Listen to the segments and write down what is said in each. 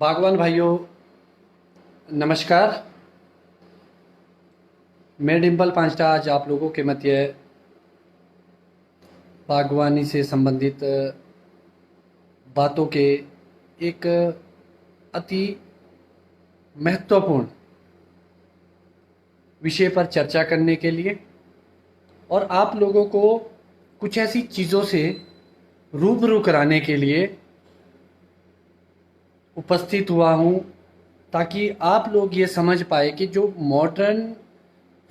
बागवान भाइयों, नमस्कार। मैं डिम्पल पांचटा आज आप लोगों के मध्य बागवानी से संबंधित बातों के एक अति महत्वपूर्ण विषय पर चर्चा करने के लिए और आप लोगों को कुछ ऐसी चीज़ों से रूबरू कराने के लिए उपस्थित हुआ हूँ, ताकि आप लोग ये समझ पाए कि जो मॉडर्न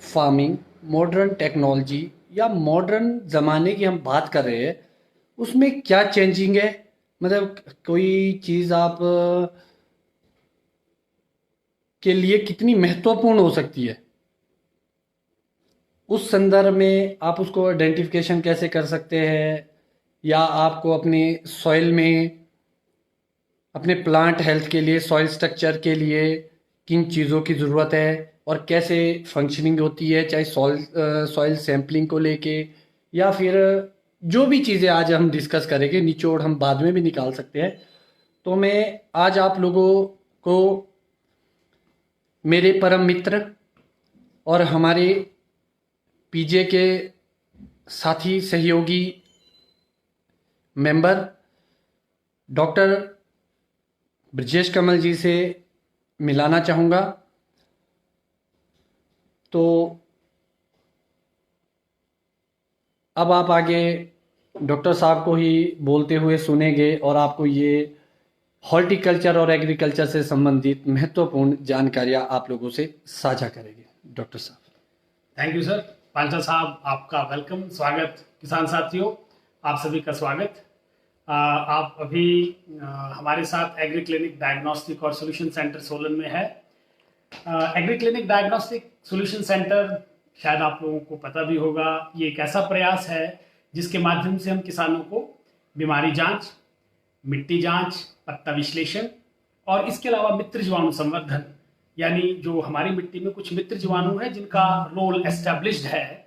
फार्मिंग, मॉडर्न टेक्नोलॉजी या मॉडर्न ज़माने की हम बात कर रहे हैं, उसमें क्या चेंजिंग है। मतलब कोई चीज़ आप के लिए कितनी महत्वपूर्ण हो सकती है, उस संदर्भ में आप उसको आइडेंटिफिकेशन कैसे कर सकते हैं, या आपको अपने सॉइल में, अपने प्लांट हेल्थ के लिए, सॉइल स्ट्रक्चर के लिए किन चीज़ों की ज़रूरत है और कैसे फंक्शनिंग होती है, चाहे सॉइल सैम्पलिंग को लेके या फिर जो भी चीज़ें आज हम डिस्कस करेंगे, निचोड़ हम बाद में भी निकाल सकते हैं। तो मैं आज आप लोगों को मेरे परम मित्र और हमारे पीजे के साथी सहयोगी मेंबर डॉक्टर ब्रजेश कमल जी से मिलाना चाहूँगा। तो अब आप आगे डॉक्टर साहब को ही बोलते हुए सुनेंगे और आपको ये हॉर्टिकल्चर और एग्रीकल्चर से संबंधित महत्वपूर्ण जानकारियाँ आप लोगों से साझा करेंगे। डॉक्टर साहब। Thank you sir. पांचा साहब, आपका वेलकम, स्वागत। किसान साथियों, आप सभी का स्वागत। आप अभी हमारे साथ एग्री क्लिनिक डायग्नोस्टिक और सॉल्यूशन सेंटर सोलन में है। Agree clinic diagnostic solution centre, शायद आप लोगों को पता भी होगा, ये एक ऐसा प्रयास है जिसके माध्यम से हम किसानों को बीमारी जांच, मिट्टी जांच, पत्ता विश्लेषण और इसके अलावा मित्र जीवाणु संवर्धन, यानी जो हमारी मिट्टी में कुछ मित्र जीवाणु है जिनका रोल एस्टेब्लिश्ड है,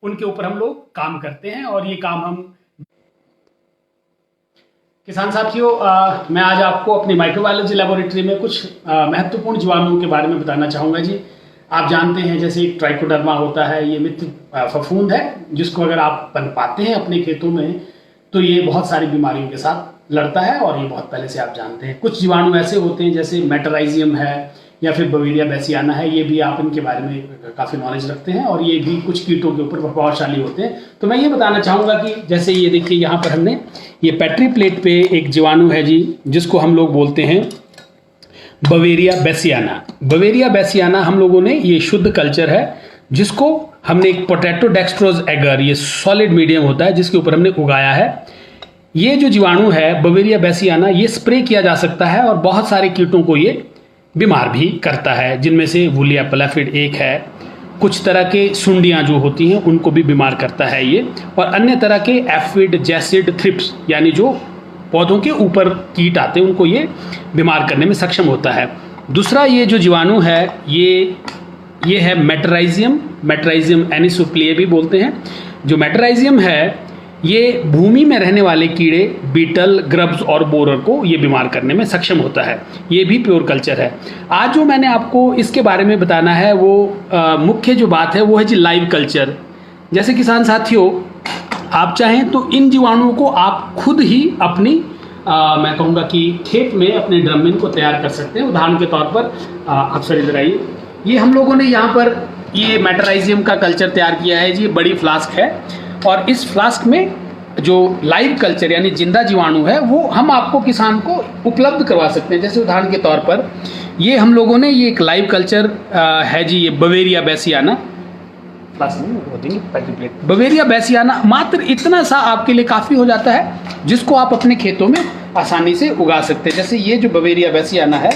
उनके ऊपर हम लोग काम करते हैं। और ये काम हम किसान साथियों, मैं आज आपको अपनी माइक्रोबायोलॉजी लेबोरेटरी में कुछ महत्वपूर्ण जीवाणुओं के बारे में बताना चाहूँगा जी। आप जानते हैं जैसे ट्राइकोडर्मा होता है, ये मित्र फफूंद है जिसको अगर आप पनपाते हैं अपने खेतों में तो ये बहुत सारी बीमारियों के साथ लड़ता है और ये बहुत पहले से आप जानते हैं। कुछ जीवाणु ऐसे होते हैं जैसे मेटराइजियम है या फिर बवेरिया बेसियाना है, ये भी आप इनके बारे में काफ़ी नॉलेज रखते हैं और ये भी कुछ कीटों के ऊपर प्रभावशाली होते हैं। तो मैं ये बताना चाहूँगा कि जैसे ये देखिए, यहाँ पर हमने ये पेट्री प्लेट पे एक जीवाणु है जी, जिसको हम लोग बोलते हैं बवेरिया बेसियाना। बवेरिया बेसियाना हम लोगों ने, ये शुद्ध कल्चर है जिसको हमने एक पोटैटो डेक्सट्रोज एगर, ये सॉलिड मीडियम होता है जिसके ऊपर हमने उगाया है। ये जो जीवाणु है बवेरिया बेसियाना, ये स्प्रे किया जा सकता है और बहुत सारे कीटों को ये बीमार भी करता है, जिनमें से वुलिया पैलाफिड एक है। कुछ तरह के सुंडियाँ जो होती हैं उनको भी बीमार करता है ये, और अन्य तरह के एफिड, जैसिड, थ्रिप्स, यानी जो पौधों के ऊपर कीट आते हैं उनको ये बीमार करने में सक्षम होता है। दूसरा ये जो जीवाणु है ये है मेटराइजियम एनिसोप्लिए भी बोलते हैं। जो मेटराइजियम है ये भूमि में रहने वाले कीड़े, बीटल, ग्रब्स और बोरर को ये बीमार करने में सक्षम होता है। ये भी प्योर कल्चर है। आज जो मैंने आपको इसके बारे में बताना है वो मुख्य जो बात है वो है जी लाइव कल्चर। जैसे किसान साथियों, आप चाहें तो इन जीवाणुओं को आप खुद ही अपनी मैं कहूँगा कि खेत में अपने ड्रम में इनको तैयार कर सकते हैं। उदाहरण के तौर पर आप सर इधर आइए, ये हम लोगों ने यहाँ पर ये मेटराइजियम का कल्चर तैयार किया है जी। बड़ी फ्लास्क है और इस फ्लास्क में जो लाइव कल्चर यानी जिंदा जीवाणु है वो हम आपको किसान को उपलब्ध करवा सकते हैं। जैसे उदाहरण के तौर पर ये हम लोगों ने ये एक लाइव कल्चर है जी, ये बवेरिया बेसियाना। बवेरिया बेसियाना मात्र इतना सा आपके लिए काफ़ी हो जाता है, जिसको आप अपने खेतों में आसानी से उगा सकते हैं। जैसे ये जो बवेरिया बेसियाना है,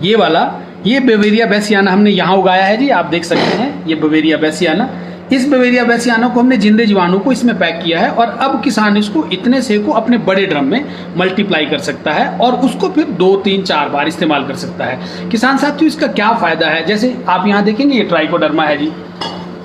ये वाला, ये बवेरिया बेसियाना हमने यहाँ उगाया है जी। आप देख सकते हैं ये बवेरिया बेसियाना। इस बवेरिया बेसियाना को हमने जिंदे जीवाणु को इसमें पैक किया है और अब किसान इसको इतने से को अपने बड़े ड्रम में मल्टीप्लाई कर सकता है और उसको फिर 2, 3, 4 बार इस्तेमाल कर सकता है। किसान साथियों, इसका क्या फ़ायदा है? जैसे आप यहाँ देखेंगे ये ट्राइकोडर्मा है जी,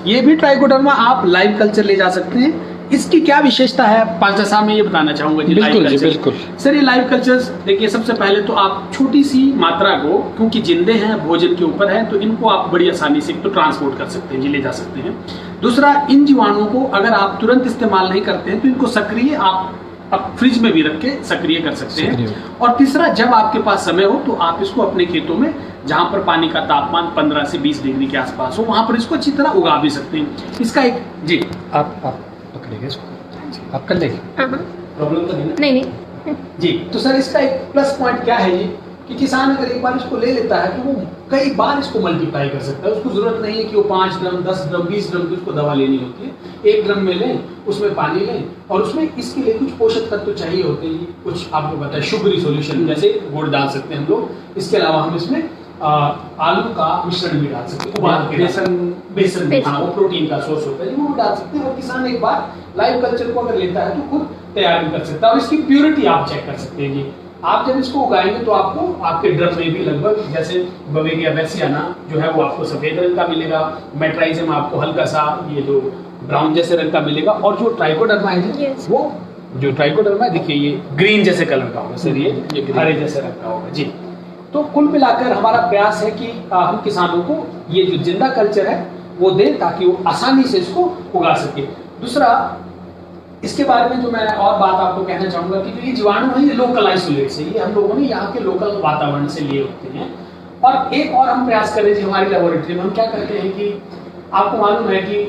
ये भी ट्राइकोडर्मा आप लाइव कल्चर ले जा सकते हैं। इसकी क्या विशेषता है पांचा साहब, मैं ये बताना चाहूंगा जी। बिल्कुल लाइव जी, कल्चर। बिल्कुल। सर ये लाइव कल्चर्स देखिए, सबसे पहले तो आप छोटी सी मात्रा को, क्योंकि जिंदे हैं भोजन के ऊपर है, तो इनको आप बड़ी आसानी से तो ट्रांसपोर्ट कर सकते हैं जी, ले जा सकते हैं। दूसरा, इन जीवाणुओं को अगर आप तुरंत इस्तेमाल नहीं करते हैं तो इनको सक्रिय आप फ्रिज में भी रख के सक्रिय कर सकते हैं। और तीसरा, जब आपके पास समय हो तो आप इसको अपने खेतों में, जहां पर पानी का तापमान 15 से 20 डिग्री के आसपास हो, वहां पर इसको अच्छी तरह उगा भी सकते हैं। इसका एक जी, आप पकड़िएगा इसको, आप कर लेंगे, प्रॉब्लम तो नहीं ना? नहीं नहीं। जी। तो सर इसका एक प्लस पॉइंट क्या है जी, कि किसान अगर एक बार इसको ले लेता है तो वो कई बार इसको मल्टीप्लाई कर सकता है। उसको जरूरत नहीं है कि वो 5 ड्रम 10 ड्रम 20 ड्रम की उसको दवा लेनी होती है। 1 ड्रम में लें, उसमें पानी लें, और उसमें इसके लिए कुछ पोषक तत्व तो चाहिए होते हैं। कुछ आपको पता है, शुगरी सॉल्यूशन, जैसे गुड़ डाल सकते हैं हम लोग। इसके अलावा हम इसमें आलू का मिश्रण भी डाल सकते हैं, उबाल के बेसन भी, हाँ, वो प्रोटीन का सोर्स होता है, वो डाल सकते हैं। और किसान एक बार लाइव कल्चर को अगर लेता है तो खुद तैयार भी कर सकता है। और इसकी प्योरिटी आप चेक कर सकते हैं जी। आप जब इसको उगाएंगे तो आपको आपके ड्रम में भी लगभग, जैसे बवेरिया वैसियाना जो है वो आपको सफेद रंग का मिलेगा, मेट्राइजम आपको हल्का सा ये जो ब्राउन जैसे रंग का मिलेगा, और जो ट्राइकोडर्मा है वो जो ट्राइकोडर्मा है, देखिए ये ग्रीन जैसे कलर का होगा सर, ये हरे जैसे रंग का होगा जी। तो कुल मिलाकर हमारा प्रयास है कि हम किसानों को ये जो जिंदा कल्चर है वो दें, ताकि वो आसानी से इसको उगा सके। दूसरा, इसके बारे में जो मैं और बात आपको कहना चाहूंगा कि जो ये जीवाणु है ये लोकल आइसोलेट से, ये हम लोगों ने यहाँ के लोकल वातावरण से लिए होते हैं। और एक और हम प्रयास कर रहे थे हमारी लेबोरेटरी में, हम क्या करते हैं कि आपको मालूम है कि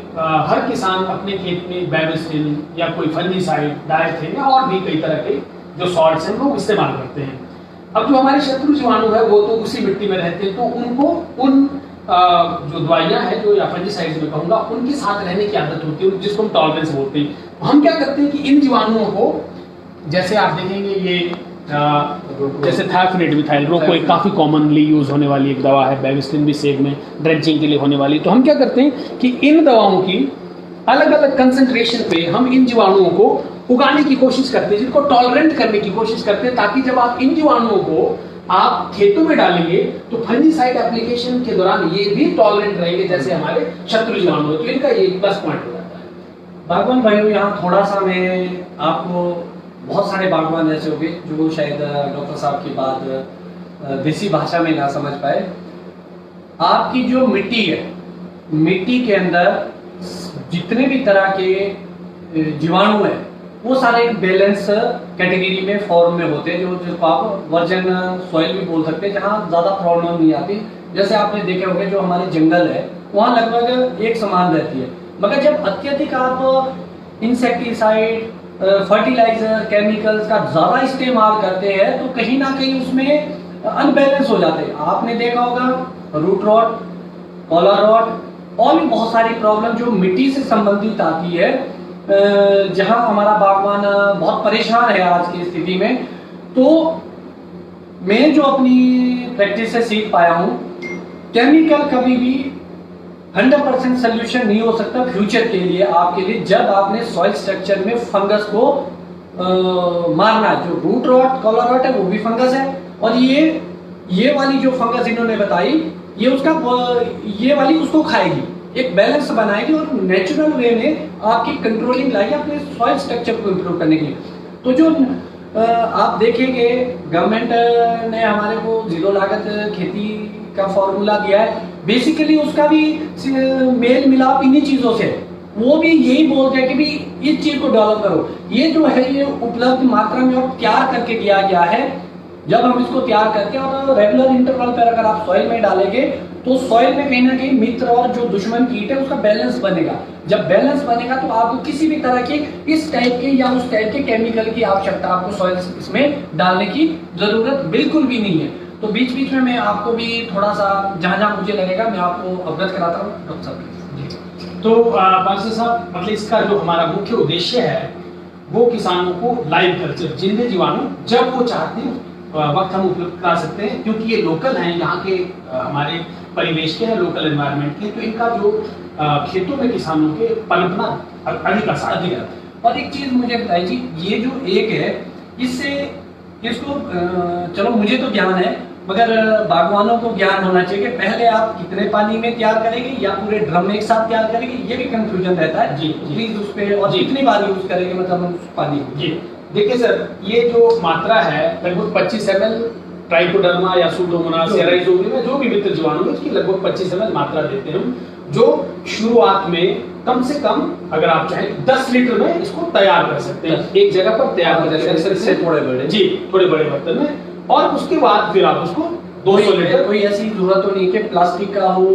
हर किसान अपने खेत में बैविस्टिन या कोई फंजीसाइड, डायथेन या और भी कई तरह के जो सॉल्ट्स हैं वो इस्तेमाल करते हैं। अब जो हमारे शत्रु जीवाणु है वो तो उसी मिट्टी में रहते हैं, तो उनको उन जो दवाइयां हैं, जो या फंजीसाइड्स में कहूंगा, उनके साथ रहने की आदत होती है, जिसको हम टॉलरेंस बोलते हैं। तो हम क्या करते हैं कि इन जीवाणुओं को, जैसे आप देखेंगे ये जैसे थायोफिनेट मिथाइल रोको एक काफी कॉमनली यूज होने वाली एक दवा है, बैविस्टिन भी सेब में ड्रेंचिंग के लिए होने वाली। तो हम क्या करते हैं कि इन दवाओं की अलग अलग कंसंट्रेशन पे हम इन जीवाणुओं को उगाने की कोशिश करते हैं, जिनको टॉलरेंट करने की कोशिश करते हैं, ताकि जब आप इन जीवाणुओं को आप खेतों में डालेंगे तो फंजीसाइड एप्लीकेशन के दौरान ये भी टॉलरेंट रहेंगे, जैसे हमारे शत्रु जीवाणु है। तो इनका ये प्लस पॉइंट हो जाता है। बागवान भाइयों, यहाँ थोड़ा सा मैं आपको, बहुत सारे बागवान ऐसे हो गए जो शायद डॉक्टर साहब की बात देसी भाषा में ना समझ पाए। आपकी जो मिट्टी है, मिट्टी के अंदर जितने भी तरह के जीवाणु हैं वो सारे एक बैलेंस कैटेगरी में फॉर्म में होते हैं, जिसको आप वर्जन सॉइल भी बोल सकते हैं, जहाँ ज़्यादा प्रॉब्लम नहीं आती। जैसे आपने देखे होंगे जो हमारे जंगल है वहाँ लगभग एक समान रहती है, मगर जब अत्यधिक आप इंसेक्टिसाइड, फर्टिलाइजर, केमिकल्स का ज़्यादा इस्तेमाल करते हैं तो कहीं ना कहीं उसमें अनबैलेंस हो जाते हैं। आपने देखा होगा रूट रॉट, कॉलर रॉट और भी बहुत सारी प्रॉब्लम जो मिट्टी से संबंधित आती है, जहां हमारा बागवान बहुत परेशान है आज की स्थिति में। तो मैं जो अपनी प्रैक्टिस से सीख पाया हूं, केमिकल कभी भी 100% सोल्यूशन नहीं हो सकता फ्यूचर के लिए आपके लिए, जब आपने सॉइल स्ट्रक्चर में फंगस को मारना है। जो रूट रॉट, कॉलर रॉट है वो भी फंगस है, और ये वाली जो फंगस इन्होंने बताई ये वाली उसको खाएगी, एक बैलेंस बनाएगी और नेचुरल वे में आपकी कंट्रोलिंग लाएगी अपने सॉइल स्ट्रक्चर को इम्प्रूव करने के लिए। तो जो आप देखेंगे गवर्नमेंट ने हमारे को जीरो लागत खेती का फॉर्मूला दिया है, बेसिकली उसका भी मेल मिलाप इन्हीं चीजों से, वो भी यही बोलते हैं कि भी इस चीज को डेवलप करो। ये जो है ये उपलब्ध मात्रा में और तैयार करके दिया गया है। जब हम इसको तैयार करके और रेगुलर इंटरवल पर अगर आप सॉइल में डालेंगे तो सॉइल में कहीं ना कहीं मित्र और जो दुश्मन कीट है उसका बैलेंस बनेगा। जब बैलेंस बनेगा तो आपको किसी भी तरह के इस टाइप के या उस टाइप के केमिकल की आवश्यकता आपको सॉइल इसमें डालने की जरूरत बिल्कुल भी नहीं है। तो बीच बीच में मैं आपको भी थोड़ा सा जहां जहां मुझे लगेगा मैं आपको अवगत कराता हूँ डॉक्टर साहब। तो पांचा साहब, मतलब इसका जो हमारा मुख्य उद्देश्य है वो किसानों को लाइव कल्चर, जिंदे जीवाणु जब वो चाहते हैं वक्त हम उपलब्ध करा सकते हैं, क्योंकि ये लोकल हैं, यहाँ के हमारे परिवेश के हैं, लोकल एनवायरनमेंट के। तो इनका जो खेतों में किसानों के पनपना अधिक आसान है। और एक चीज मुझे बताइए जी, ये जो एक है इससे इसको चलो मुझे तो ज्ञान है, मगर बागवानों को ज्ञान होना चाहिए कि पहले आप कितने पानी में तैयार करेंगे या पूरे ड्रम में एक साथ तैयार करेंगे, ये भी कंफ्यूजन रहता है। जी, प्लीज उस पे, और कितनी बार यूज करेंगे मतलब उस पानी को। जी देखिए सर, ये जो मात्रा है लगभग 25 ml ट्राइकोडर्मा या सूडोमोनास या राइजोबियम, जो भी मित्र जीवाणु है उसकी लगभग 25 ml मात्रा देते हैं हम, जो शुरुआत में कम से कम अगर आप चाहें 10 लीटर में इसको तैयार कर सकते हैं, एक जगह पर तैयार कर सकते हैं थोड़े बड़े, जी थोड़े बड़े बर्तन में। और उसके बाद फिर आप उसको 200 लीटर, कोई ऐसी जरूरत तो नहीं कि प्लास्टिक का हो,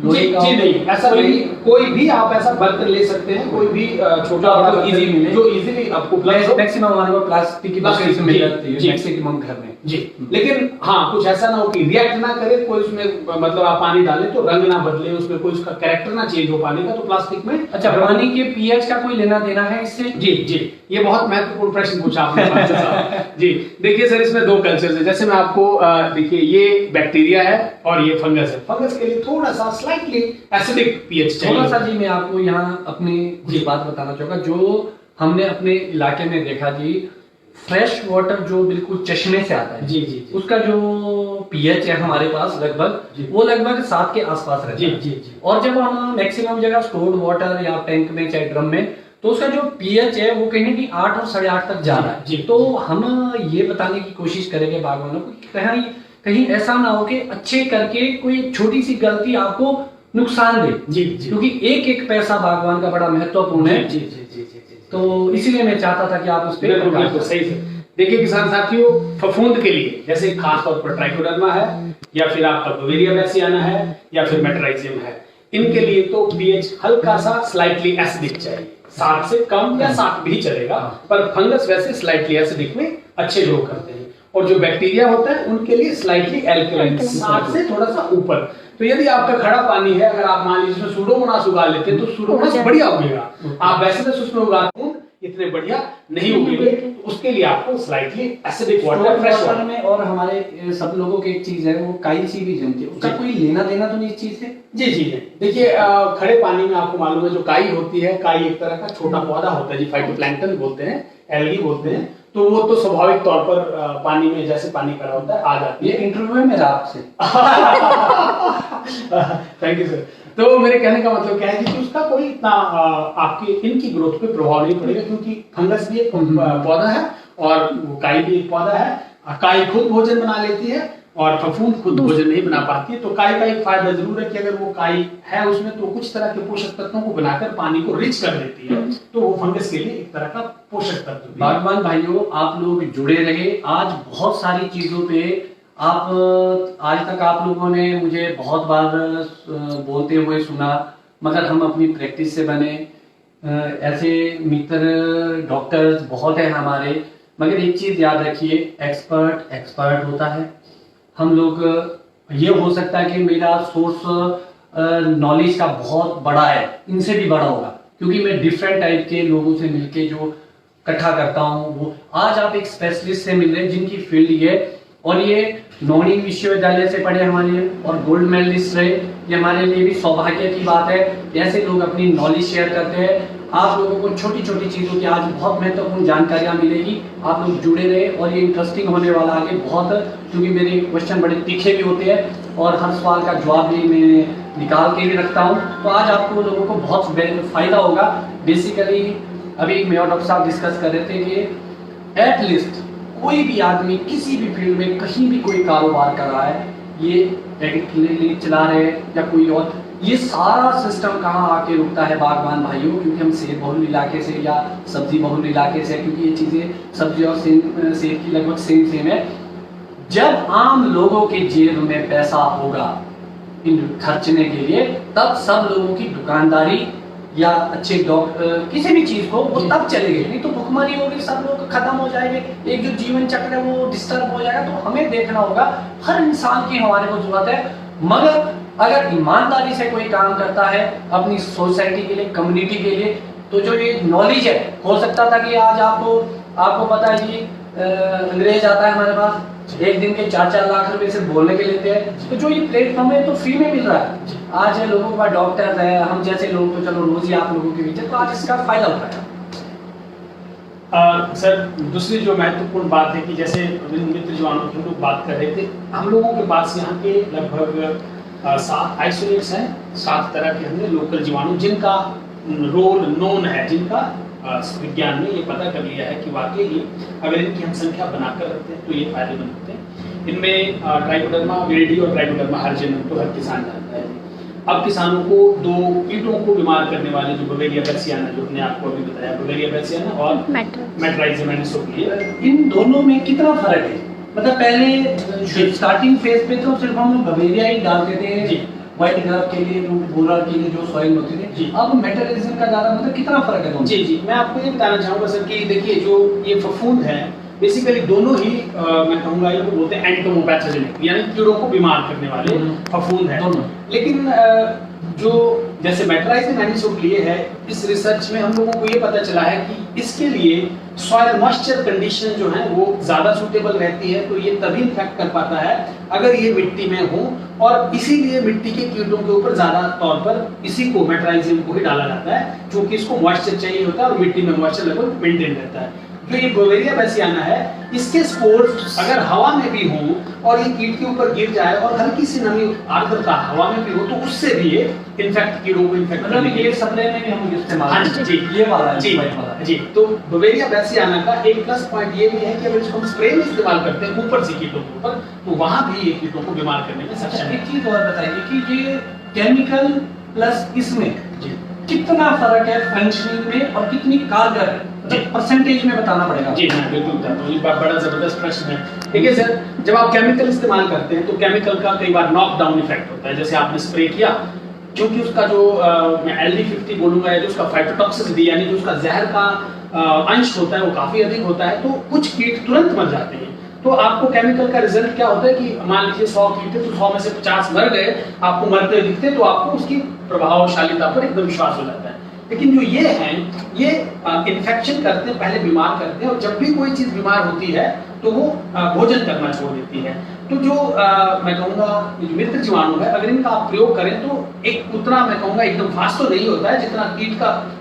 लोहे का जी हो, नहीं, ऐसा नहीं, कोई भी आप ऐसा बर्तन ले सकते हैं, कोई भी छोटा बड़ा बर्तन मिले, जो इजीली आपको मैक्सिमम हमारे को प्लास्टिक की प्लास्टिक बकेट से मिल जाती है जी। मैक्सिमम घर में जी। लेकिन हाँ, कुछ ऐसा ना हो कि रिएक्ट ना करे, कोई उसमें मतलब आप पानी डालें तो रंग ना बदले, उसमें कोई उसका कैरेक्टर ना चेंज हो पानी का, तो प्लास्टिक में। अच्छा, पानी के पीएच का कोई लेना देना है इससे? जी जी, ये बहुत महत्वपूर्ण प्रश्न पूछा आपने साहब। जी देखिए सर, इसमें दो कल्चर्स है, जैसे मैं आपको देखिए ये बैक्टीरिया है और ये फंगस है। फंगस के लिए थोड़ा सा स्लाइटली एसिडिक पीएच चाहिए। थोड़ा सा जी मैं आपको यहाँ अपनी कुछ बात बताना चाहूंगा, जो हमने अपने इलाके में देखा जी, फ्रेश वाटर जो बिल्कुल चश्मे से आता है जी जी, उसका जो पीएच है हमारे पास लगभग वो लगभग 7 के आसपास रहता है। जी जी। और जब हम मैक्सिमम जगह स्टोर्ड वाटर या टैंक में चाहे ड्रम में, तो उसका जो पीएच है वो कहीं भी 8 और 8.5 तक जा रहा है जी। तो हम ये बताने की कोशिश करेंगे बागवानों को कि कहीं कहीं ऐसा ना हो कि अच्छे करके कोई छोटी सी गलती आपको नुकसान दे। जी जी, क्योंकि एक एक पैसा बागवान का बड़ा महत्वपूर्ण है। जी जी जी जी, तो इसीलिए मैं चाहता था कि आप उस पर बिल्कुल सही से। देखिए किसान साथियों, फफूंद के लिए जैसे खास तौर पर ट्राइकोडर्मा है, या फिर आपका बवेरिया बैसियाना है, या फिर मेटराइजियम है, इनके लिए तो पीएच हल्का सा स्लाइटली एसिडिक चाहिए, 7 से कम या 7 भी चलेगा, पर फंगस वैसे स्लाइटली एसिडिक में अच्छे ग्रो करते हैं। और जो बैक्टीरिया होता है उनके लिए स्लाइटली एल्कलाइन, 7 से थोड़ा सा ऊपर। तो यदि आपका खड़ा पानी है, अगर आप मान लीजिए सूडोमोनास उगा लेते हैं तो सूडोमोनास बढ़िया उगेगा, आप वैसे तो उसमें उगाते हैं इतने बढ़िया नहीं उगेंगे, तो उसके लिए आपको slightly acidic water, fresh water में। और हमारे सब लोगों की एक चीज है, वो काई सी भी जमती है, उसका कोई लेना देना तो नहीं इस चीज से? जी जी नहीं। देखिए खड़े पानी में आपको मालूम है जो काई होती है, काई एक तरह का छोटा पौधा होता है जी, फाइटोप्लैंक्टन बोलते हैं, एल्गी बोलते हैं, तो वो तो स्वाभाविक तौर पर पानी में जैसे पानी खड़ा होता है आ जाती है। ये इंटरव्यू है मेरा आपसे। Thank you sir. तो मेरे कहने का मतलब क्या है कि उसका कोई इतना आपके इनकी ग्रोथ पे प्रभाव नहीं पड़ेगा, क्योंकि फंगस भी एक पौधा है और वो काई भी एक पौधा है। काई खुद भोजन बना लेती है और फफूंद खुद भोजन नहीं बना पाती है। तो काई का एक फायदा जरूर है कि अगर वो काई है उसमें तो कुछ तरह के पोषक तत्वों को बनाकर पानी को रिच कर देती है, तो वो फंगस के लिए एक तरह का पोषक तत्व भी है। बागवान भाइयों, आप लोग जुड़े रहे। आज बहुत सारी चीजों पे आज तक आप लोगों ने मुझे बहुत बार बोलते हुए सुना, मगर हम अपनी प्रैक्टिस से बने। ऐसे मित्र डॉक्टर्स बहुत हैं हमारे, मगर एक चीज याद रखिए, एक्सपर्ट होता है। हम लोग, ये हो सकता है कि मेरा सोर्स नॉलेज का बहुत बड़ा है, इनसे भी बड़ा होगा, क्योंकि मैं डिफरेंट टाइप के लोगों से मिलके जो इकट्ठा करता हूँ वो। आज आप एक स्पेशलिस्ट से मिल रहे हैं जिनकी फील्ड ये, और ये नौणी विश्वविद्यालय से पढ़े हमारे और गोल्ड मेडलिस्ट रहे, ये हमारे लिए भी सौभाग्य की बात है। ऐसे लोग अपनी नॉलेज शेयर करते हैं। आप लोगों को छोटी छोटी चीज़ों की आज बहुत महत्वपूर्ण जानकारियाँ मिलेगी। आप लोग जुड़े रहे और ये इंटरेस्टिंग होने वाला आगे बहुत, क्योंकि मेरे क्वेश्चन बड़े तीखे भी होते हैं और हर सवाल का जवाब भी मैं निकाल के भी रखता हूँ। तो आज आपको लोगों को बहुत फायदा होगा। बेसिकली अभी मैं और डॉक्टर साहब डिस्कस कर रहे थे कि एटलीस्ट कोई भी आदमी किसी भी फील्ड में कहीं भी कोई कारोबार कर रहा है, ये क्लिनिक चला रहे हैं या कोई और, ये सारा सिस्टम कहाँ आके रुकता है बागवान भाइयों, क्योंकि हम सेब बहुल इलाके से या सब्जी बहुल इलाके से, क्योंकि ये चीज़ें सब्जी और सेब की लगभग सेम है। जब आम लोगों के जेब में पैसा होगा इन खर्चने के लिए, तब सब लोगों की दुकानदारी या अच्छे किसी भी चीज को वो तब चलेगी। नहीं तो भुखमरी होगी, सब लोग खत्म हो जाएंगे, एक जो जीवन चक्र है वो डिस्टर्ब हो जाएगा। तो हमें देखना होगा, हर इंसान की हमारे को जरूरत है, मगर अगर ईमानदारी से कोई काम करता है अपनी सोसाइटी के लिए, कम्युनिटी के लिए, तो जो ये नॉलेज है, हो सकता था कि आज आपको पता है कि अंग्रेज आता है हमारे पास, एक दिन के 4-4 लाख रुपए से बोलने के लेते हैं, तो जो ये प्लेटफॉर्म है तो फ्री में मिल रहा है। आज लोगों के पास डॉक्टर है, हम जैसे लोग तो चलो रोज ही आप लोगों के बीच है, तो आज इसका फायदा उठाया। सर दूसरी जो महत्वपूर्ण बात है कि जैसे मित्र जीवाणु की हम लोग बात कर रहे थे, हम लोगों के पास यहाँ के लगभग 7 आइसोलेट्स हैं, 7 तरह के हमने लोकल जीवाणु जिनका रोल नोन है, जिनका विज्ञान में ये पता कर लिया है कि वाकई ही अगर इनकी हम संख्या बनाकर रखते हैं तो ये फायदेमंद होते हैं। इनमें ट्राइकोडर्मा विरिडी और ट्राइकोडर्मा हर्जिनम तो हर किसान जानता है। अब किसानों को 2 कीटों को बीमार करने वाले जो बवेरिया बैसियाना, जो हमने आपको अभी बताया, बवेरिया बैसियाना और मेटराइजियम एनिसोप्लिया, इन दोनों में कितना फर्क है? मतलब पहले स्टार्टिंग फेज पे तो सिर्फ हम बवेरिया ही डालते थे व्हाइट ग्राफ के लिए, रूट बोरर के लिए जो सॉइल होती थी, अब मेटराइजियम का ज्यादा, मतलब कितना फर्क है दोनों? जी मैं आपको ये बताना चाहूंगा सर कि देखिए जो ये फफूंद है बेसिकली दोनों ही मैं कहूंगा इनको बोलते हैं एंटोमोपैथोजेनिक, यानी कीड़ों को बीमार करने वाले फफूंद है। लेकिन जो जैसे मेटराइजियम एनिसोप्लिया है, इस रिसर्च में हम लोगों को ये पता चला है कि इसके लिए सॉइल मॉइस्चर कंडीशन जो है वो ज्यादा सूटेबल रहती है, तो ये तभी इन्फेक्ट कर पाता है अगर ये मिट्टी में हो, और इसीलिए मिट्टी के कीटों के ऊपर ज्यादा तौर पर इसी को मेटराइजियम को ही डाला जाता है, क्योंकि इसको मॉइस्चर चाहिए होता है और मिट्टी में मॉइस्चर लेवल मेंटेन रहता है। जो ये बवेरिया बैसियाना है, इसके स्पोर्स अगर हवा में भी हो और ये कीट के ऊपर गिर जाए और हल्की सी नमी आर्द्रता हवा में भी हो, तो उससे भी ये इन्फेक्ट कीड़ों को इन्फेक्ट करने के लिए स्प्रे में भी हम इस्तेमाल जी ये वाला है जी। तो बवेरिया बैसियाना का एक प्लस पॉइंट ये भी है कि अगर इसको हम स्प्रे में इस्तेमाल करते हैं ऊपर से कीटों के ऊपर, तो वहां भी ये कीटों को बीमार करने में सक्षम है। एक चीज और बताइए कि ये केमिकल प्लस इसमें कितना फर्क है फंक्शनिंग में और कितनी कारगर है, मतलब परसेंटेज में बताना पड़ेगा? जी हाँ बिल्कुल बताता हूँ, ये बड़ा जबरदस्त प्रश्न है। ठीक है सर, जब आप केमिकल इस्तेमाल करते हैं तो केमिकल का कई बार नॉक डाउन इफेक्ट होता है। जैसे आपने स्प्रे किया, क्योंकि उसका जो मैं LD50 बोलूंगा, जो उसका फाइटोटॉक्सिसिटी यानी जो उसका जहर का अंश होता है वो काफी अधिक होता है, तो कुछ कीट तुरंत मर जाते हैं। तो आपको केमिकल का रिजल्ट क्या होता है कि मान लीजिए 100 कीट थे तो 100 में से 50 मर गए, आपको मरते हुए दिखते, तो आपको उसकी प्रभावशालीता पर एकदम विश्वास हो जाता है। लेकिन जो ये हैं, ये इन्फेक्शन करते हैं, पहले बीमार करते हैं, और जब भी कोई चीज बीमार होती है तो वो भोजन करना छोड़ देती है। तो जो मैं कहूँगा मित्र जीवाणु है, अगर इनका आप प्रयोग करें तो एक उतना मैं कहूँगा एकदम फास्ट तो नहीं होता है जितना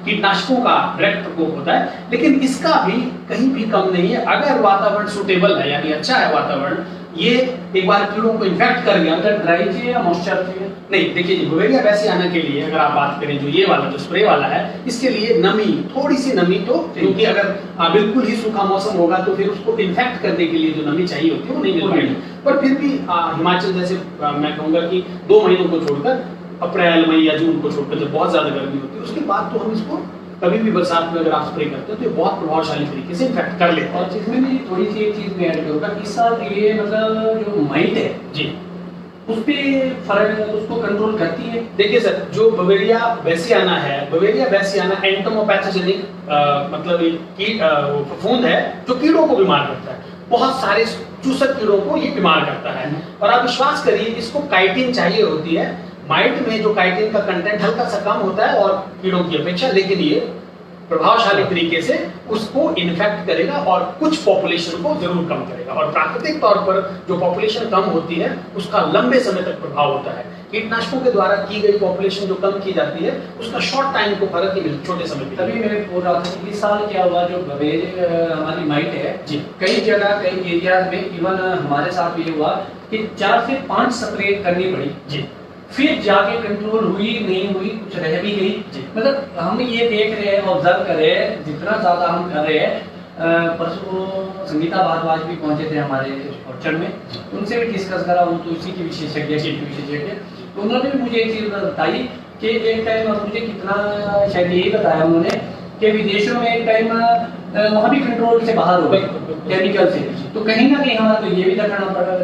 कीटनाशकों का डायरेक्ट प्रकोप होता है, लेकिन इसका भी कहीं भी कम नहीं है। अगर वातावरण सुटेबल है, यानी अच्छा है वातावरण, ये एक बार कीड़ों को इन्फेक्ट कर गया, अगर ड्राई चाहिए या मॉइस्चर चाहिए? नहीं, देखिए बवेरिया बैसियाना के लिए अगर आप बात करें, जो ये वाला जो स्प्रे वाला है, इसके लिए नमी, थोड़ी सी नमी तो, क्योंकि अगर बिल्कुल ही सूखा मौसम होगा तो फिर उसको इन्फेक्ट करने के लिए जो नमी चाहिए होती है वो नहीं मिल पाएगी। पर फिर भी हिमाचल जैसे मैं कहूँगा कि 2 महीनों को छोड़कर, अप्रैल मई या जून को छोड़कर, जब बहुत ज्यादा गर्मी होती है, उसके बाद तो हम इसको कभी भी बरसात में अगर आप स्प्रे करते हैं तो ये बहुत प्रभावशाली तरीके से इन्फेक्ट कर लेते हैं। और इसमें भी थोड़ी सी एक चीज मैं ऐड करूंगा, इस साल ये मतलब जो माइट है जी, उस पे फर्क, उसको कंट्रोल करती है? देखिए सर, जो बवेरिया बैसियाना है, बवेरिया बैसियाना एंटोमोपैथोजेनिक मतलब एक फफूंद है जो कीड़ों को बीमार करता है। बहुत सारे चूसक कीड़ों को ये बीमार करता है, और आप विश्वास करिए इसको काइटिन चाहिए होती है। माइट में जो काइटिन का कंटेंट हल्का सा कम होता है और कीड़ों की अपेक्षा, लेकिन ये प्रभावशाली तरीके से उसको इन्फेक्ट करेगा और कुछ पॉपुलेशन को जरूर कम करेगा। और प्राकृतिक तौर पर जो पॉपुलेशन कम होती है उसका लंबे समय तक प्रभाव होता है। कीटनाशकों के द्वारा की गई पॉपुलेशन जो कम की जाती है उसका शॉर्ट टाइम को फर्क ही मिलता, छोटे समय। तभी मैं बोल रहा था कि इस साल क्या हुआ, जो बवेरिया हमारी माइट है जी, कई जगह कई एरिया में, इवन हमारे साथ ये हुआ कि 4 से 5 स्प्रे करनी पड़ी जी, फिर जाके कंट्रोल हुई, नहीं हुई, कुछ रह भी गई। मतलब हम ये देख रहे हैं, ऑब्जर्व कर रहे हैं, जितना ज्यादा हम कर रहे हैं। परसों संगीता भारद्वाज भी पहुंचे थे हमारे ऑर्चर्ड में, उनसे भी डिस्कस करा, वो तो इसी की विशेषज्ञ, तो उन्होंने भी मुझे एक चीज बताई कि एक टाइम, मुझे कितना शायद यही बताया उन्होंने, कि विदेशों में एक टाइम वहाँ भी कंट्रोल से बाहर हो गए केमिकल से। तो कहीं ना कहीं हमारा तो ये भी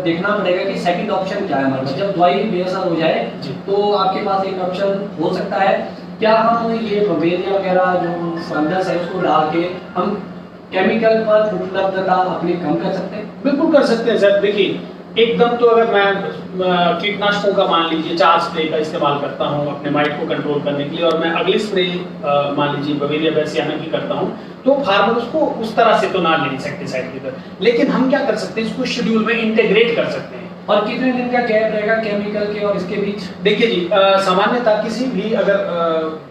देखना पड़ेगा कि सेकंड ऑप्शन क्या है हमारे पास। जब दवाई बेअसर हो जाए तो आपके पास एक ऑप्शन हो सकता है, क्या हम ये बवेरिया वगैरह जो फंगस है उसको डाल के हम केमिकल पर उपलब्धता अपनी कम कर सकते हैं? बिल्कुल कर सकते हैं सर। देखिए एकदम तो अगर मैं कीटनाशकों का मान लीजिए 4 स्प्रे का इस्तेमाल करता हूँ अपने माइट को कंट्रोल करने के लिए, और मैं अगली स्प्रे मान लीजिए बवेरिया बैसियाना की करता हूँ, तो फार्मर उसको उस तरह से तो ना ले इंसेक्टिसाइड की तरह। लेकिन हम क्या कर सकते हैं, इसको शेड्यूल में इंटीग्रेट कर सकते हैं। और कितने दिन का गैप रहेगा केमिकल के और इसके बीच? देखिए जी, सामान्यतः किसी भी अगर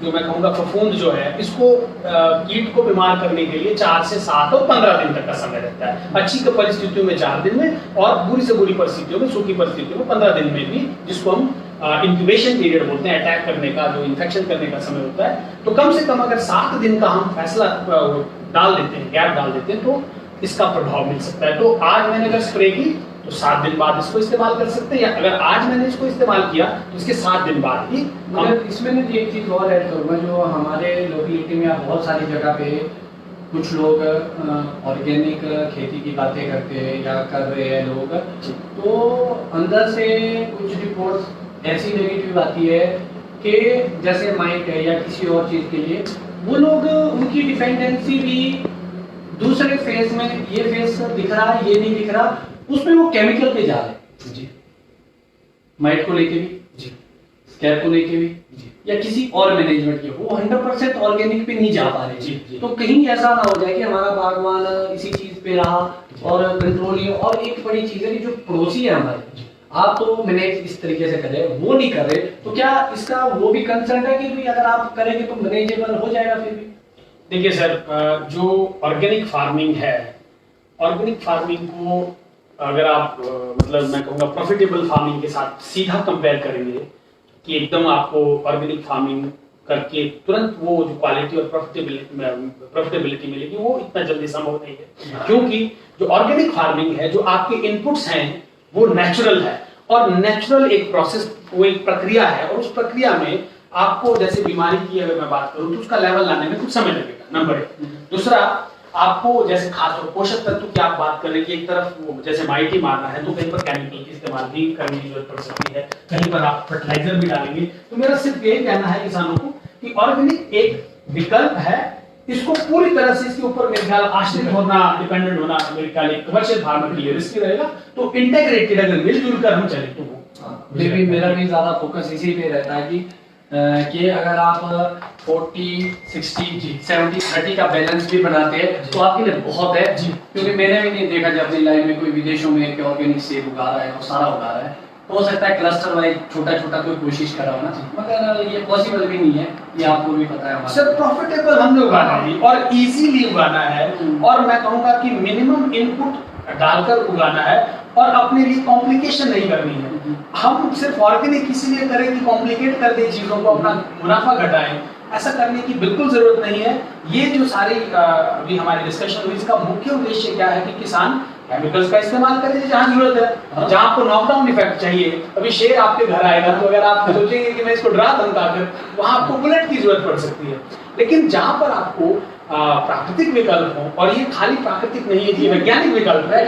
जो मैं कहूँगा फफूंद जो है, इसको कीट को बीमार करने के लिए 4 से 7 और 15 दिन तक का समय रहता है। अच्छी परिस्थितियों में 4 दिन में, और बुरी से बुरी परिस्थितियों में, सूखी परिस्थितियों में 15 दिन में भी, जिसको हम इंक्यूबेशन पीरियड बोलते हैं, अटैक करने का, जो इन्फेक्शन करने का समय होता है। तो कम से कम अगर 7 दिन का हम फैसला डाल देते हैं, गैप डाल देते हैं, तो इसका प्रभाव मिल सकता है। तो आज मैंने अगर स्प्रे की तो 7 दिन बाद इसको इस्तेमाल कर सकते हैं, या अगर आज मैंने इसको इस्तेमाल किया तो इसके 7 दिन बाद ही मगर इसमें मैं एक चीज़ और ऐड करूँगा, जो हमारे लोकेलिटी में आप बहुत सारी जगह पे कुछ लोग ऑर्गेनिक खेती की बातें करते हैं या कर रहे हैं लोग, तो अंदर से कुछ रिपोर्ट्स ऐसी नेगेटिव आती है कि जैसे माइट है या किसी और चीज़ के लिए वो लोग, उनकी डिपेंडेंसी भी दूसरे फेज में, ये फेज दिख रहा है, ये नहीं दिख रहा, उसमें वो केमिकल पे जा रहे हैं जी, माइट को लेके भी जी, स्कैब को लेके भी जी, या किसी और मैनेजमेंट के, वो 100% ऑर्गेनिक पे नहीं जा पा रहे। जी, जी। तो कहीं ऐसा ना हो जाए कि हमारा बागवान इसी चीज पे रहा और कंट्रोल नहीं। और एक बड़ी चीज है कि जो पड़ोसी है हमारे, आप तो मैनेज इस तरीके से कर रहे हैं, वो नहीं कर रहे, तो क्या इसका वो भी कंसर्न है कि भाई अगर आप करेंगे तो मैनेजेबल हो जाएगा फिर भी? देखिए सर, जो ऑर्गेनिक फार्मिंग है, ऑर्गेनिक फार्मिंग को अगर आप मतलब मैं कहूँगा प्रॉफिटेबल फार्मिंग के साथ सीधा कंपेयर करेंगे कि एकदम आपको ऑर्गेनिक फार्मिंग करके तुरंत वो जो क्वालिटी और प्रॉफिटेबिलिटी मिलेगी, वो इतना जल्दी संभव नहीं है। क्योंकि जो ऑर्गेनिक फार्मिंग है, जो आपके इनपुट्स हैं वो नेचुरल है, और नेचुरल एक प्रोसेस, वो एक प्रक्रिया है, और उस प्रक्रिया में आपको जैसे बीमारी की अगर मैं बात करूं तो उसका लेवल लाने में कुछ समय लगेगा, नंबर 1। दूसरा, आपको जैसे खास तौर पोषक तत्व की आप बात करें कि एक तरफ वो जैसे माइट ही मारना है तो कहीं पर केमिकल की इस्तेमाल भी करने की जरूरत पड़ सकती है, कहीं पर आप फर्टिलाइजर भी डालेंगे। तो मेरा सिर्फ यही कहना है किसानों को कि ऑर्गेनिक एक विकल्प है, इसको पूरी तरह से इसके ऊपर मेरे ख्याल आश्रित होना, डिपेंडेंट होना मेरे ख्याल एक कमर्शियल फार्मर के लिए रिस्की रहेगा। तो इंटेग्रेटेड अगर मिलजुल कर हम चले तो वो मेरा भी ज्यादा फोकस इसी पे रहता है कि अगर आप 40, 60, 70, 30 का बैलेंस भी बनाते हैं तो आपके लिए बहुत है जी। क्योंकि मैंने भी नहीं देखा जब अपनी लाइफ में कोई विदेशों में ऑर्गेनिक सेब उगा रहा है और सारा उगा रहा है, तो हो सकता है क्लस्टर वाइज छोटा छोटा कोई कोशिश करा होना, मगर ये पॉसिबल भी नहीं है, ये आपको भी पता है। सर प्रॉफिटेबल हमने उगाना है और इजीली उगाना है, और मैं कहूँगा कि मिनिमम इनपुट डालकर उगाना है और अपने लिए कॉम्प्लिकेशन नहीं करनी है। हम सिर्फ ऑर्गेनिक इसलिए करें कि कॉम्प्लिकेट कर दे चीजों को, अपना मुनाफा घटाएं, ऐसा करने की बिल्कुल जरूरत नहीं है। ये जो सारी अभी हमारी डिस्कशन हुई, इसका मुख्य उद्देश्य क्या है कि किसान केमिकल्स का इस्तेमाल करें जहां जरूरत है, जहां आपको नॉकडाउन इफेक्ट चाहिए। अभी शेर आपके घर आएगा तो अगर आप सोचेंगे कि मैं इसको डरा धमकाकर, वहां आपको बुलेट की जरूरत पड़ सकती है। लेकिन जहां पर आपको प्राकृतिक विकल्प हो, और ये खाली प्राकृतिक नहीं है, ये वैज्ञानिक विकल्प है,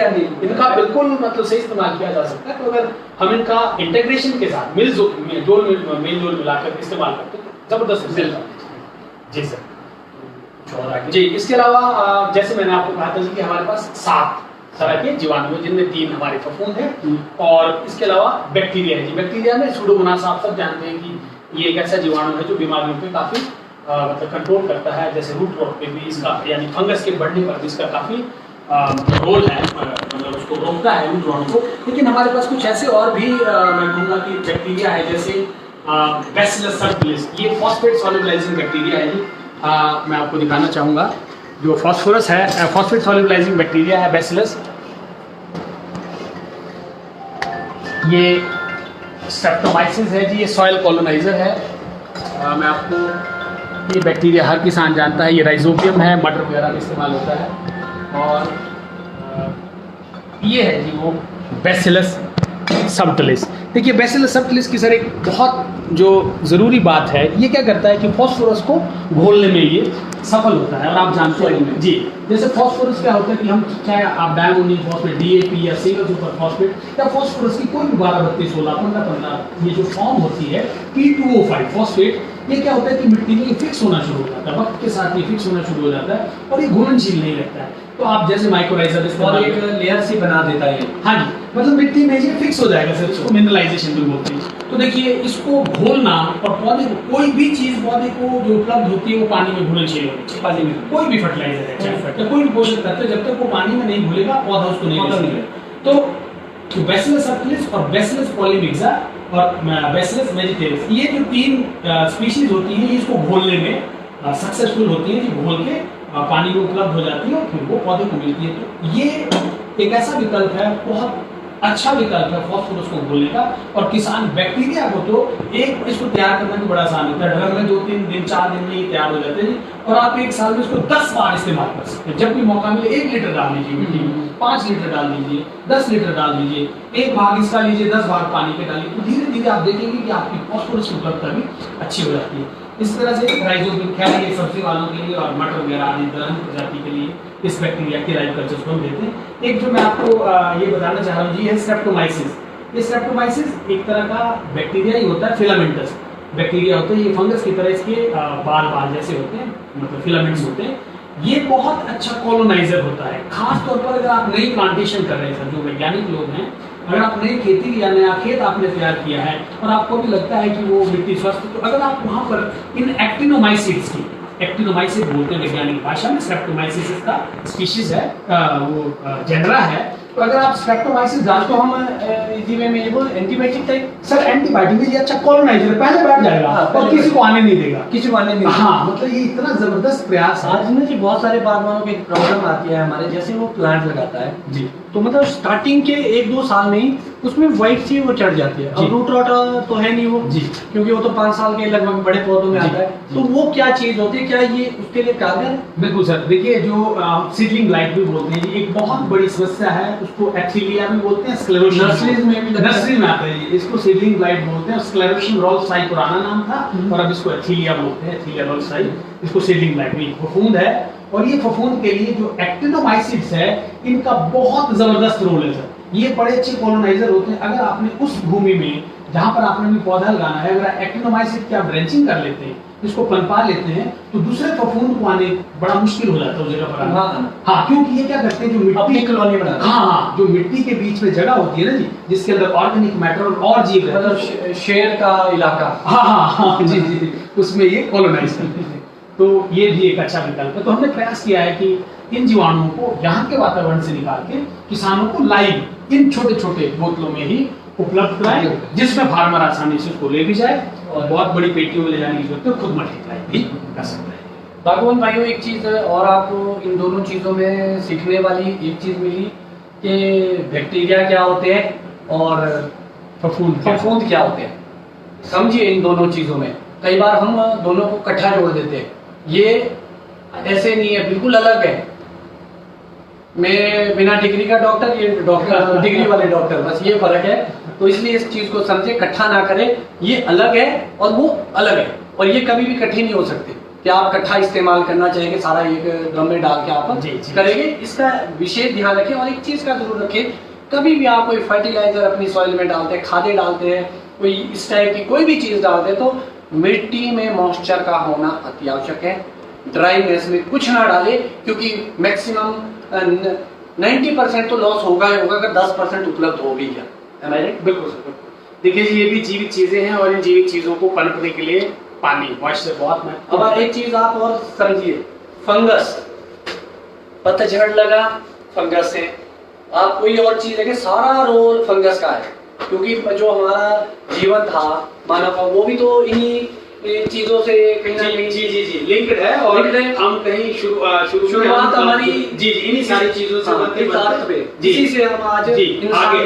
इनका बिल्कुल मतलब सही इस्तेमाल किया जा सकता है। तो अगर हम इनका इंटीग्रेशन के साथ मेल जोल मिलाकर इस्तेमाल करते तो जबरदस्त रिजल्ट। जी सर जी। इसके अलावा जैसे मैंने आपको कहा था कि हमारे पास 7 तरह के जीवाणु हैं, जिनमें 3 हमारे फफूंद हैं, और इसके अलावा बैक्टीरिया है जी। बैक्टीरिया में सूडोमोनास, आप सब जानते हैं कि ये एक ऐसा जीवाणु है जो बीमारियों पे काफी मतलब कंट्रोल करता है। जैसे रूट रॉट पे भी इसका, यानी फंगस के बढ़ने पर भी इसका काफी रोल है, मतलब उसको रोकता है रूट रॉट को। लेकिन हमारे पास कुछ ऐसे और भी मैं कहूँगा कि बैक्टीरिया है, जैसे बैसिलस सबटिलिस, ये फॉस्फेट सॉल्युबलाइजिंग बैक्टीरिया है जी। मैं आपको दिखाना चाहूँगा, जो फॉस्फोरस है, फॉस्फेट सॉल्युबलाइजिंग बैक्टीरिया है बैसिलस। ये स्ट्रेप्टोमाइसिस है जी, ये सॉइल कॉलोनाइजर है। मैं आपको, ये बैक्टीरिया हर किसान जानता है, ये राइजोबियम है, मटर वगैरह में इस्तेमाल होता है। और ये है जी वो बैसिलस सबटिलिस। देखिए बैसिलस सबटिलिस की सर एक बहुत जो ज़रूरी बात है, ये क्या करता है कि फॉस्फोरस को घोलने में ये सफल होता है। और आप जानते हैं जी, जैसे फॉस्फोरस क्या होता है कि हम चाहे आप डायमोनियम फॉस्फेट, डीएपी या सिंगल सुपर फॉस्फेट या फॉस्फोरस की कोई भी 12, 32, 16, 15 ये जो फॉर्म होती है P2O5 फॉस्फेट, ये क्या होता है कि मिट्टी में फिक्स होना शुरू हो जाता है, वक्त के साथ ये फिक्स होना शुरू हो जाता है और ये घुलनशील नहीं रहता है। तो आप जैसे माइक्रोराइजर और एक लेयर सी बना देता है। हाँ जी, मतलब मिट्टी में ये फिक्स हो जाएगा सर, इसको मिनरलाइजेशन भी बोलते हैं। तो देखिए इसको घोलना, और पौधे को कोई भी चीज पौधे को जो उपलब्ध होती है वो पानी में घुलनशील होनी चाहिए। पानी में कोई भी फर्टिलाइजर है या कोई भी पोषक तत्व, जब तक वो पानी में नहीं घुलेगा पौधा उसको नहीं ले सकता। तो तो बैसिलस सबटिलिस और बैसिलस पॉलीमिक्सा और बैसिलस वेजिटेरियस, ये जो 3 स्पीशीज होती हैं, इसको घोलने में सक्सेसफुल होती है, जो घोल के पानी में उपलब्ध हो जाती है और फिर वो पौधे को मिलती है। तो ये एक ऐसा विकल्प है, बहुत अच्छा विकल्प है फास्फोरस को घोलने का। और किसान बैक्टीरिया को तो एक इसको तैयार करना भी बड़ा आसान होता है, ड्रम में 2-3 दिन 4 दिन में ही तैयार हो जाते हैं और आप एक साल में इसको 10 बार इस्तेमाल कर सकते हैं। जब भी मौका मिले 1 लीटर डाल लीजिए मिट्टी में, 5 लीटर डाल दीजिए, 10 लीटर डाल दीजिए, एक भाग इसका लीजिए, 10 भाग पानी के डालिए, तो धीरे धीरे आप देखेंगे कि आपकी फास्फोरस की उपलब्धता भी अच्छी हो जाती है। इस तरह से राइजोबियम, खैर ये सब्जी वालों के लिए और मटर वगैरह आदि दलहन प्रजाति के लिए इस बैक्टीरिया की लाइव कल्चर्स को हम देते हैं। एक जो मैं आपको ये बताना चाह रहा हूँ जी है स्ट्रेप्टोमाइसिस। ये स्ट्रेप्टोमाइसिस एक तरह का बैक्टीरिया ही होता है, फिलामेंटस बैक्टीरिया होते हैं, ये फंगस की तरह इसके बाल जैसे होते हैं, मतलब फिलामेंट्स होते हैं। ये बहुत अच्छा कॉलोनाइजर होता है, खास तौर पर अगर आप नई प्लांटेशन कर रहे हैं, जो वैज्ञानिक लोग हैं, अगर आप नई खेती या नया खेत आपने तैयार किया है और आपको भी लगता है कि वो मिट्टी स्वस्थ, तो अगर आप वहां पर इन एक्टिनोमाइसिट्स की, एक्टिनोमाइसिस बोलते हैं वैज्ञानिक भाषा में, स्ट्रेप्टोमाइसिस इसका स्पीशीज है, वो जेनरा है। तो अगर आप स्ट्रेप्टोमाइसिस डालते हो, हम इजी वे में ये बोल एंटीबायोटिक टाइप, सर एंटीबायोटिक ये अच्छा कॉलोनाइजर है, पहले बैठ जाएगा और किसी को आने नहीं देगा, किसी को आने नहीं देगा। हाँ, मतलब ये इतना जबरदस्त प्रयास है। आज में जी बहुत सारे बागवानों की प्रॉब्लम आती है हमारे, जैसे वो प्लांट लगाता है जी, तो मतलब स्टार्टिंग के 1-2 साल में ही उसमें व्हाइट सी वो चढ़ जाती है। अब रूट रॉट तो है नहीं वो जी, क्योंकि वो तो 5 साल के लगभग बड़े पौधों में आता है। तो वो क्या चीज होती है, क्या ये उसके लिए कारगर? बिल्कुल सर, देखिए जो सीडलिंग ब्लाइट भी बोलते हैं, एक बहुत बड़ी समस्या है, उसको एक्टिलिया भी बोलते हैं, स्क्लेरोसिस नर्सरीज में भी नर्सरी में आता है ये, इसको सीडलिंग ब्लाइट बोलते हैं। स्क्लेरोसिस रोल्साई पुराना नाम था और अब इसको एथिलिया बोलते हैं, एथिलिया रोल्साई, इसको सीडलिंग ब्लाइट भी फफूंद है। और ये फफूंद के लिए जो एक्टिनोमाइसिट्स है, इनका बहुत जबरदस्त रोल है सर। ये बड़े अच्छे कॉलोनाइजर होते हैं। अगर आपने उस भूमि में जहां पर आपने भी पौधा लगाना है, अगर एक्टिनोमाइसिट की आप ब्रांचिंग कर लेते हैं, इसको पनपा लेते हैं, तो दूसरे फफूंद को आने बड़ा मुश्किल हो जाता है उस जगह पर आना। हाँ, क्योंकि ये क्या करते हैं, जो मिट्टी कॉलोनी बनाते हैं, हाँ, जो मिट्टी के बीच में जगह होती है ना जी, जिसके अंदर ऑर्गेनिक मैटर और जीव रहते हैं, मतलब शेर का इलाका, हाँ जी जी, उसमें ये कॉलोनाइज करते हैं। तो ये भी एक अच्छा विकल्प है। तो हमने प्रयास किया है कि इन जीवाणुओं को यहाँ के वातावरण से निकाल के किसानों को लाइव इन छोटे छोटे बोतलों में ही उपलब्ध कराएं, जिसमें फार्मर आसानी से उसको ले भी जाए और बहुत बड़ी पेटियों में ले जाने की जरूरत है, खुद मल्टीप्लाई भी कर सकता है। बागवान भाइयों, एक चीज और आपको इन दोनों चीजों में सीखने वाली एक चीज मिली कि बैक्टीरिया क्या होते हैं और फफूंद क्या होते हैं। समझिए इन दोनों चीजों में कई बार हम दोनों को इकट्ठा जोड़ देते हैं, ये ऐसे नहीं है, बिल्कुल अलग है। मैं बिना डिग्री का डॉक्टर, ये डॉक्टर डिग्री वाले डॉक्टर, बस ये फर्क है। तो इसलिए इस चीज को समझे, इकट्ठा ना करें, ये अलग है और वो अलग है, और ये कभी भी इकट्ठे नहीं हो सकते कि आप इकट्ठा इस्तेमाल करना चाहेंगे, सारा एक ड्रम में डाल के आप करेंगे। इसका विशेष ध्यान रखें। और एक चीज का जरूर रखें, कभी भी आप कोई फर्टिलाइजर अपनी सॉइल में डालते हैं, खादें डालते हैं, कोई इस टाइप की कोई भी चीज डालते हैं, तो मिट्टी में मॉइस्चर का होना अति आवश्यक है। ड्राईनेस में कुछ ना डाले, क्योंकि मैक्सिमम 90% तो लॉस होगा ही होगा अगर 10% उपलब्ध हो भी गया। बिल्कुल सर, बिल्कुल। देखिए जी, ये भी जीवित चीजें हैं और इन जीवित चीजों को पनपने के लिए पानी, मॉइस्चर बहुत महत्वपूर्ण। अब एक चीज आप और समझिए, फंगस, पतझड़ लगा फंगस से, आप कोई और चीज देखें, सारा रोल फंगस का है, क्योंकि जो हमारा जीवन था मानव का, वो भी तो इन्हीं चीजों से कहीं ना कहीं जी लिंक्ड है। और हम कहीं शुरुआत हमारी जी इन्हीं सारी चीजों से बनते इसी से हम आज आगे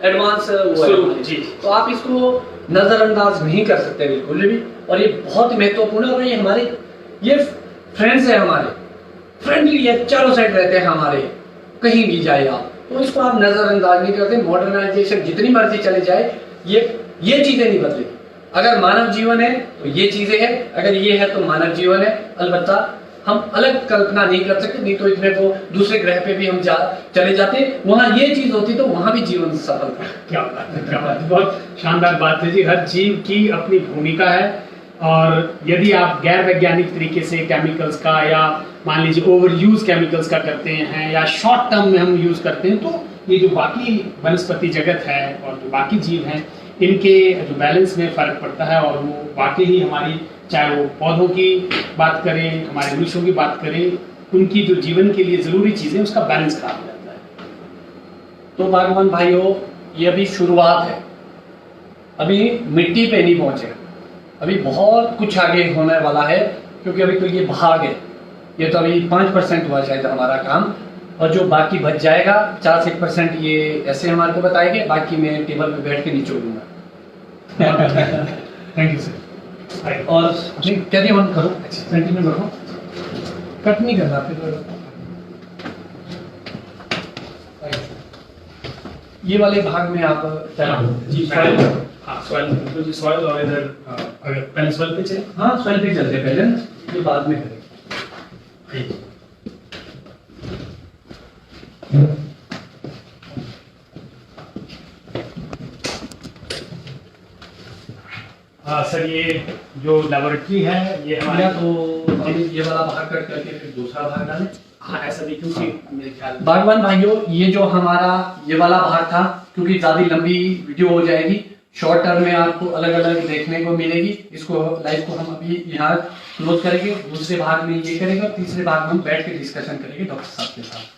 एडवांस जी। तो आप इसको नजरअंदाज नहीं कर सकते बिल्कुल भी, और ये बहुत महत्वपूर्ण है। और ये हमारे ये फ्रेंड्स है, हमारे फ्रेंडली है, चारों साइड रहते हैं हमारे, कहीं भी जाए आप, तो इसको आप नजरअंदाज नहीं करते। मॉडर्नाइजेशन जितनी मर्जी चले जाए, ये चीजें नहीं बदलेगी। अगर मानव जीवन है तो ये चीजें हैं, अगर ये है तो मानव जीवन है। अलबत्ता हम अलग कल्पना नहीं कर सकते, नहीं तो इतने तो दूसरे ग्रह पे भी हम चले जाते, वहां ये चीज होती तो वहां भी जीवन सफल था। क्या बात है, क्या बात है, बहुत शानदार बात है जी। हर जीव की अपनी भूमिका है, और यदि आप गैर वैज्ञानिक तरीके से केमिकल्स का, या मान लीजिए ओवर यूज केमिकल्स का करते हैं, या शॉर्ट टर्म में हम यूज करते हैं, तो ये जो बाकी वनस्पति जगत है और जो बाकी जीव हैं, इनके जो बैलेंस में फर्क पड़ता है। और वो वाकई ही हमारी, चाहे वो पौधों की बात करें, हमारे मनुष्यों की बात करें, उनकी जो जीवन के लिए जरूरी चीजें, उसका बैलेंस खराब हो जाता है। तो बागवान भाइयों, ये अभी शुरुआत है, अभी मिट्टी पे नहीं पहुंचे, अभी बहुत कुछ आगे होने वाला है, क्योंकि अभी तो ये भाग है, ये तो अभी 5% हुआ शायद हमारा काम, और जो बाकी बच जाएगा 4-1% ये ऐसे हमारे को बताएंगे, बाकी मैं टेबल पे बैठ के निचोड़ूंगा। Thank you sir. और नहीं कैरी ऑन करो, कंटिन्यू करो, कट नहीं करना फिर। ये वाले भाग में आप जी सॉइल, हाँ सॉइल, बिल्कुल जी सॉइल, और इधर अगर पहले सॉइल पे चले। हाँ सॉइल पे चलते पहले ना, ये बाद में करेंगे। हाँ सर, ये जो लेबोरेटरी है ये हमारे, तो अभी ये वाला भाग कट करके फिर दूसरा भाग डालें। हाँ ऐसा भी, क्योंकि मेरे ख्याल बागवान भाइयों, ये जो हमारा ये वाला भाग था, क्योंकि ज्यादा लंबी वीडियो हो जाएगी, शॉर्ट टर्म में आपको अलग अलग देखने को मिलेगी। इसको लाइव को हम अभी यहाँ क्लोज करेंगे, दूसरे भाग में ये करेंगे, और तीसरे भाग में हम बैठ के डिस्कशन करेंगे डॉक्टर साहब के साथ।